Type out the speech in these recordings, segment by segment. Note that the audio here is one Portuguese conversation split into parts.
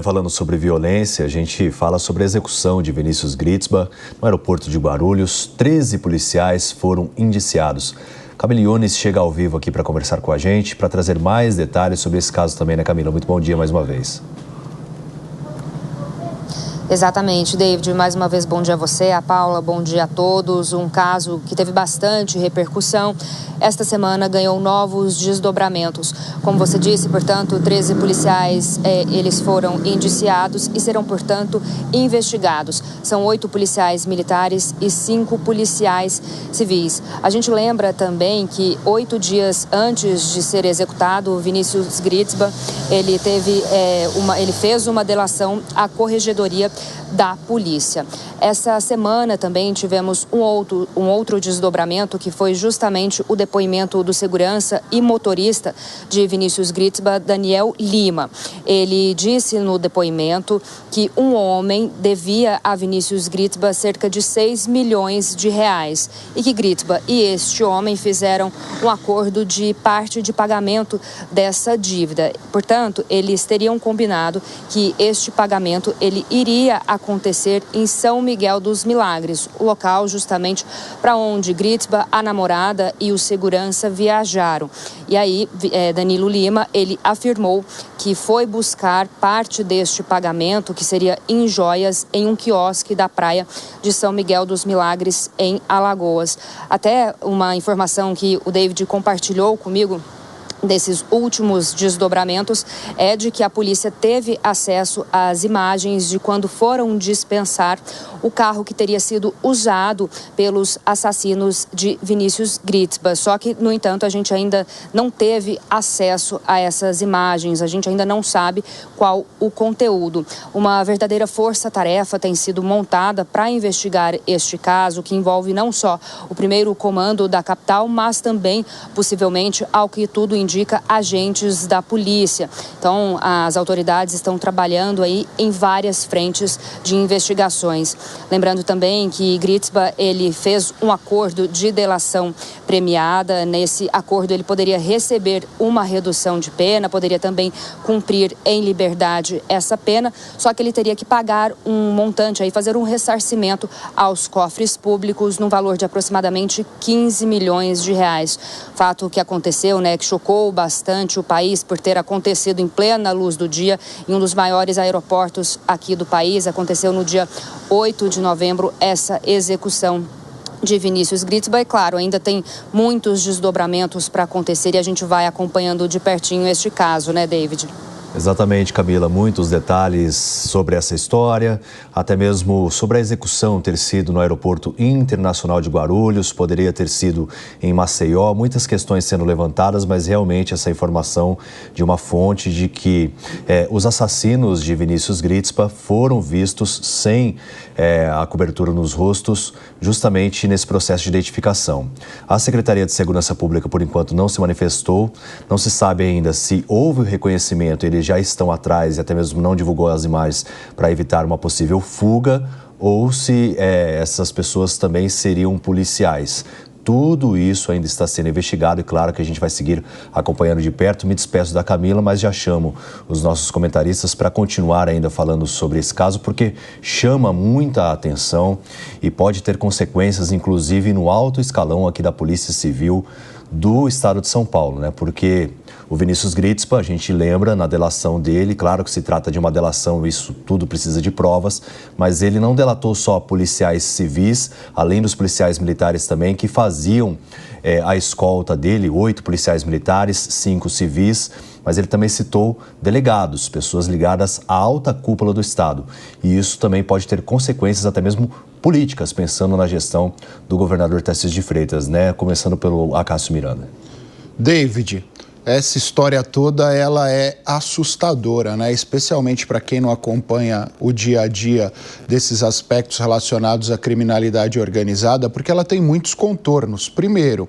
Falando sobre violência, a gente fala sobre a execução de Vinícius Gritzba no aeroporto de Guarulhos. 13 policiais foram indiciados. Camila Yunes chega ao vivo aqui para conversar com a gente, para trazer mais detalhes sobre esse caso também, né, Camila? Muito bom dia mais uma vez. Exatamente, David. Mais uma vez, bom dia a você, a Paula, bom dia a todos. Um caso que teve bastante repercussão. Esta semana ganhou novos desdobramentos. Como você disse, portanto, 13 policiais, eles foram indiciados e serão, portanto, investigados. São 8 policiais militares e 5 policiais civis. A gente lembra também que 8 dias antes de ser executado, Vinícius Gritzba, ele fez uma delação à corregedoria da polícia. Essa semana também tivemos um outro desdobramento, que foi justamente o depoimento do segurança e motorista de Vinícius Gritzba, Daniel Lima. Ele disse no depoimento que um homem devia a Vinícius Gritzba cerca de 6 milhões de reais e que Gritzba e este homem fizeram um acordo de parte de pagamento dessa dívida. Portanto, eles teriam combinado que este pagamento ele iria acontecer em São Miguel dos Milagres, o local justamente para onde Gritzba, a namorada e o segurança viajaram. E aí, Danilo Lima, ele afirmou que foi buscar parte deste pagamento, que seria em joias, em um quiosque da praia de São Miguel dos Milagres, em Alagoas. Até uma informação que o David compartilhou comigo desses últimos desdobramentos é de que a polícia teve acesso às imagens de quando foram dispensar o carro que teria sido usado pelos assassinos de Vinícius Gritzba. Só que, no entanto, a gente ainda não teve acesso a essas imagens, a gente ainda não sabe qual o conteúdo. Uma verdadeira força-tarefa tem sido montada para investigar este caso, que envolve não só o primeiro comando da capital, mas também, possivelmente, ao que tudo indica, agentes da polícia. Então, as autoridades estão trabalhando aí em várias frentes de investigações. Lembrando também que Gritzba, ele fez um acordo de delação premiada. Nesse acordo, ele poderia receber uma redução de pena, poderia também cumprir em liberdade essa pena, só que ele teria que pagar um montante, aí, fazer um ressarcimento aos cofres públicos no valor de aproximadamente 15 milhões de reais. Fato que aconteceu, né, que chocou bastante o país por ter acontecido em plena luz do dia em um dos maiores aeroportos aqui do país. Aconteceu no dia 8 de novembro essa execução de Vinícius Gritzba. E claro, ainda tem muitos desdobramentos para acontecer e a gente vai acompanhando de pertinho este caso, né, David? Exatamente, Camila, muitos detalhes sobre essa história, até mesmo sobre a execução ter sido no Aeroporto Internacional de Guarulhos, poderia ter sido em Maceió, muitas questões sendo levantadas, mas realmente essa informação de uma fonte de que os assassinos de Vinícius Gritzba foram vistos sem a cobertura nos rostos, justamente nesse processo de identificação. A Secretaria de Segurança Pública, por enquanto, não se manifestou, não se sabe ainda se houve o reconhecimento, eles já estão atrás e até mesmo não divulgou as imagens para evitar uma possível fuga, ou se essas pessoas também seriam policiais. Tudo isso ainda está sendo investigado e claro que a gente vai seguir acompanhando de perto. Me despeço da Camila, mas já chamo os nossos comentaristas para continuar ainda falando sobre esse caso, porque chama muita atenção e pode ter consequências, inclusive no alto escalão aqui da Polícia Civil do estado de São Paulo, né? Porque o Vinícius Gritzba, a gente lembra na delação dele, claro que se trata de uma delação, isso tudo precisa de provas, mas ele não delatou só policiais civis, além dos policiais militares também, que faziam a escolta dele, 8 policiais militares, 5 civis, mas ele também citou delegados, pessoas ligadas à alta cúpula do estado. E isso também pode ter consequências até mesmo políticas, pensando na gestão do governador Tarcísio de Freitas, né? Começando pelo Acácio Miranda. David, essa história toda ela é assustadora, né? Especialmente para quem não acompanha o dia a dia desses aspectos relacionados à criminalidade organizada, porque ela tem muitos contornos. Primeiro,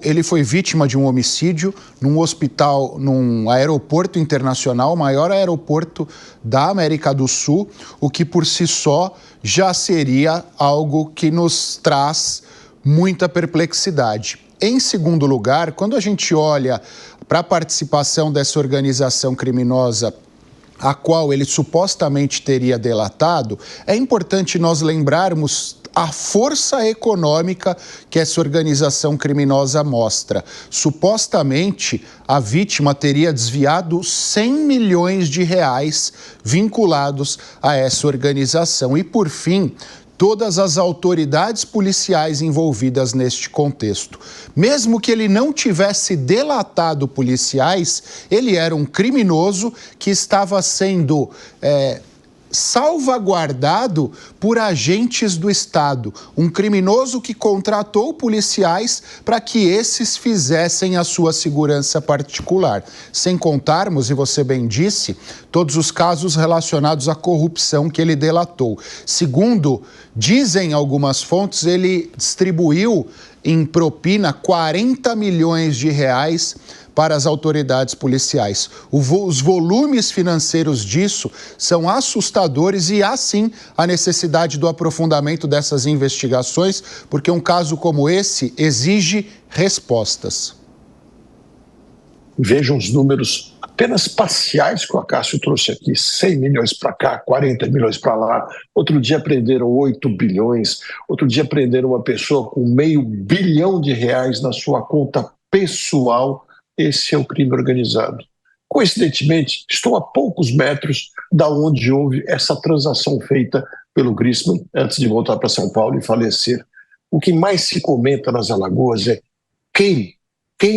ele foi vítima de um homicídio num hospital, num aeroporto internacional, o maior aeroporto da América do Sul, o que por si só já seria algo que nos traz muita perplexidade. Em segundo lugar, quando a gente olha para a participação dessa organização criminosa a qual ele supostamente teria delatado, é importante nós lembrarmos a força econômica que essa organização criminosa mostra. Supostamente, a vítima teria desviado 100 milhões de reais vinculados a essa organização. E, por fim, todas as autoridades policiais envolvidas neste contexto. Mesmo que ele não tivesse delatado policiais, ele era um criminoso que estava sendo salvaguardado por agentes do Estado. Um criminoso que contratou policiais para que esses fizessem a sua segurança particular. Sem contarmos, e você bem disse, todos os casos relacionados à corrupção que ele delatou. Segundo dizem algumas fontes, ele distribuiu em propina 40 milhões de reais para as autoridades policiais. Os volumes financeiros disso são assustadores e há sim a necessidade do aprofundamento dessas investigações, porque um caso como esse exige respostas. Vejam os números apenas parciais que o Acácio trouxe aqui, 100 milhões para cá, 40 milhões para lá. Outro dia prenderam 8 bilhões, outro dia prenderam uma pessoa com R$500 milhão na sua conta pessoal. Esse é o crime organizado. Coincidentemente, estou a poucos metros da onde houve essa transação feita pelo Griezmann antes de voltar para São Paulo e falecer. O que mais se comenta nas Alagoas é quem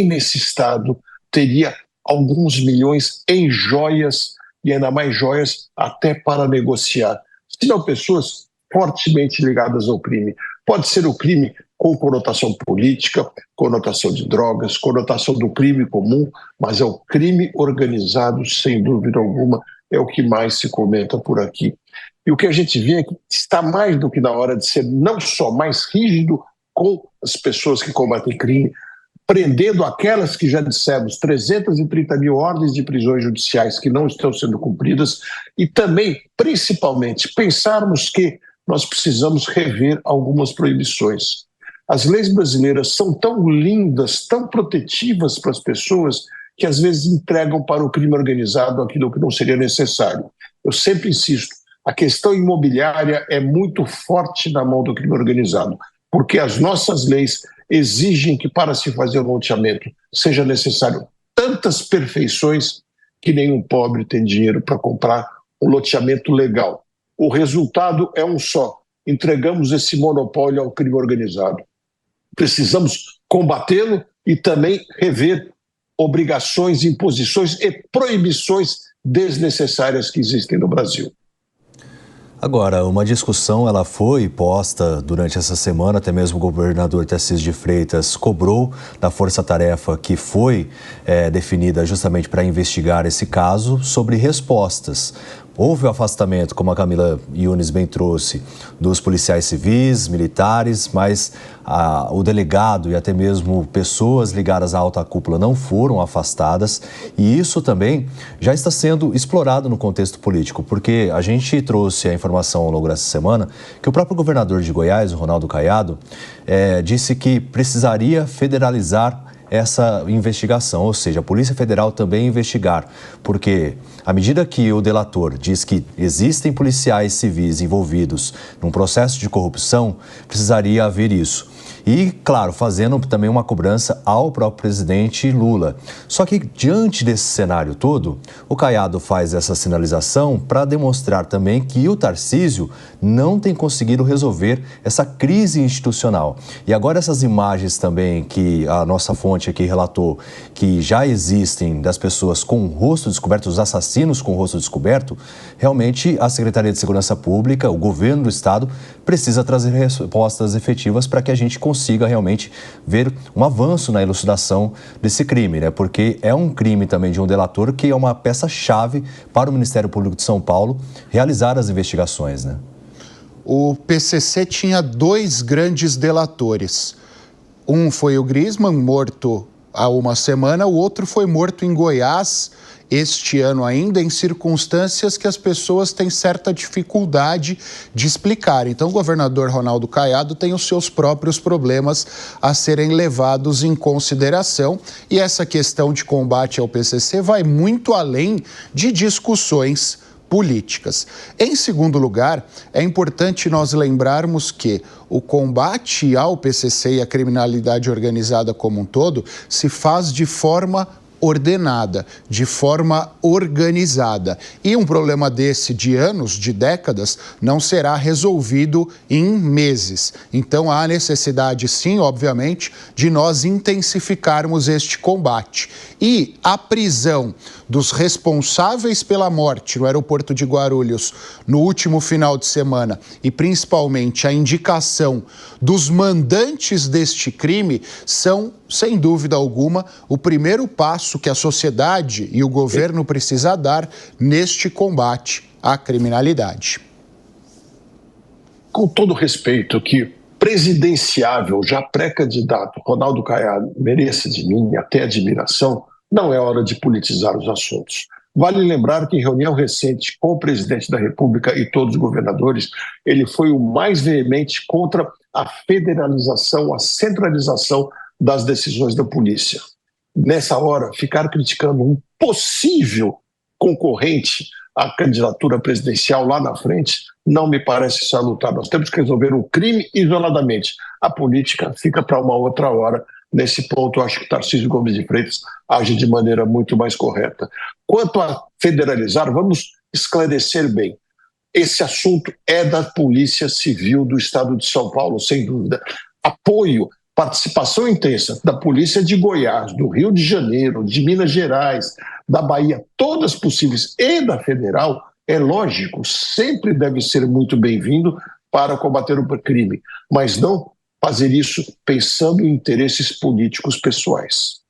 nesse estado teria alguns milhões em joias e ainda mais joias até para negociar. Se não pessoas fortemente ligadas ao crime. Pode ser o crime com conotação política, conotação de drogas, conotação do crime comum, mas é o crime organizado, sem dúvida alguma, é o que mais se comenta por aqui. E o que a gente vê é que está mais do que na hora de ser não só mais rígido com as pessoas que combatem crime, prendendo aquelas que já dissemos, 330 mil ordens de prisões judiciais que não estão sendo cumpridas, e também, principalmente, pensarmos que nós precisamos rever algumas proibições. As leis brasileiras são tão lindas, tão protetivas para as pessoas, que às vezes entregam para o crime organizado aquilo que não seria necessário. Eu sempre insisto, a questão imobiliária é muito forte na mão do crime organizado, porque as nossas leis exigem que para se fazer um loteamento seja necessário tantas perfeições que nenhum pobre tem dinheiro para comprar um loteamento legal. O resultado é um só, entregamos esse monopólio ao crime organizado. Precisamos combatê-lo e também rever obrigações, imposições e proibições desnecessárias que existem no Brasil. Agora, uma discussão ela foi posta durante essa semana, até mesmo o governador Tarcísio de Freitas cobrou da força-tarefa que foi definida justamente para investigar esse caso sobre respostas. Houve o afastamento, como a Camila Yunes bem trouxe, dos policiais civis, militares, mas o delegado e até mesmo pessoas ligadas à alta cúpula não foram afastadas. E isso também já está sendo explorado no contexto político, porque a gente trouxe a informação ao longo dessa semana que o próprio governador de Goiás, o Ronaldo Caiado, disse que precisaria federalizar essa investigação, ou seja, a Polícia Federal também investigar, porque à medida que o delator diz que existem policiais civis envolvidos num processo de corrupção, precisaria haver isso. E, claro, fazendo também uma cobrança ao próprio presidente Lula. Só que, diante desse cenário todo, o Caiado faz essa sinalização para demonstrar também que o Tarcísio não tem conseguido resolver essa crise institucional. E agora essas imagens também que a nossa fonte aqui relatou, que já existem das pessoas com o rosto descoberto, os assassinos com o rosto descoberto, realmente a Secretaria de Segurança Pública, o governo do Estado, precisa trazer respostas efetivas para que a gente consiga realmente ver um avanço na elucidação desse crime, né? Porque é um crime também de um delator que é uma peça-chave para o Ministério Público de São Paulo realizar as investigações, né? O PCC tinha 2 grandes delatores. Um foi o Griezmann, morto há uma semana, o outro foi morto em Goiás este ano ainda em circunstâncias que as pessoas têm certa dificuldade de explicar. Então, o governador Ronaldo Caiado tem os seus próprios problemas a serem levados em consideração, e essa questão de combate ao PCC vai muito além de discussões políticas. Em segundo lugar, é importante nós lembrarmos que o combate ao PCC e à criminalidade organizada como um todo se faz de forma ordenada, de forma organizada. E um problema desse de anos, de décadas, não será resolvido em meses. Então há necessidade, sim, obviamente, de nós intensificarmos este combate. E a prisão dos responsáveis pela morte no aeroporto de Guarulhos no último final de semana e principalmente a indicação dos mandantes deste crime são, sem dúvida alguma, o primeiro passo que a sociedade e o governo precisa dar neste combate à criminalidade. Com todo respeito que presidenciável, já pré-candidato, Ronaldo Caiado mereça de mim até admiração, não é hora de politizar os assuntos. Vale lembrar que em reunião recente com o presidente da República e todos os governadores, ele foi o mais veemente contra a federalização, a centralização das decisões da polícia. Nessa hora, ficar criticando um possível concorrente à candidatura presidencial lá na frente não me parece salutar. Nós temos que resolver o crime isoladamente. A política fica para uma outra hora. Nesse ponto, acho que Tarcísio Gomes de Freitas age de maneira muito mais correta. Quanto a federalizar, vamos esclarecer bem. Esse assunto é da Polícia Civil do Estado de São Paulo, sem dúvida. Apoio, participação intensa da Polícia de Goiás, do Rio de Janeiro, de Minas Gerais, da Bahia, todas possíveis, e da Federal, é lógico, sempre deve ser muito bem-vindo para combater o crime, mas não fazer isso pensando em interesses políticos pessoais.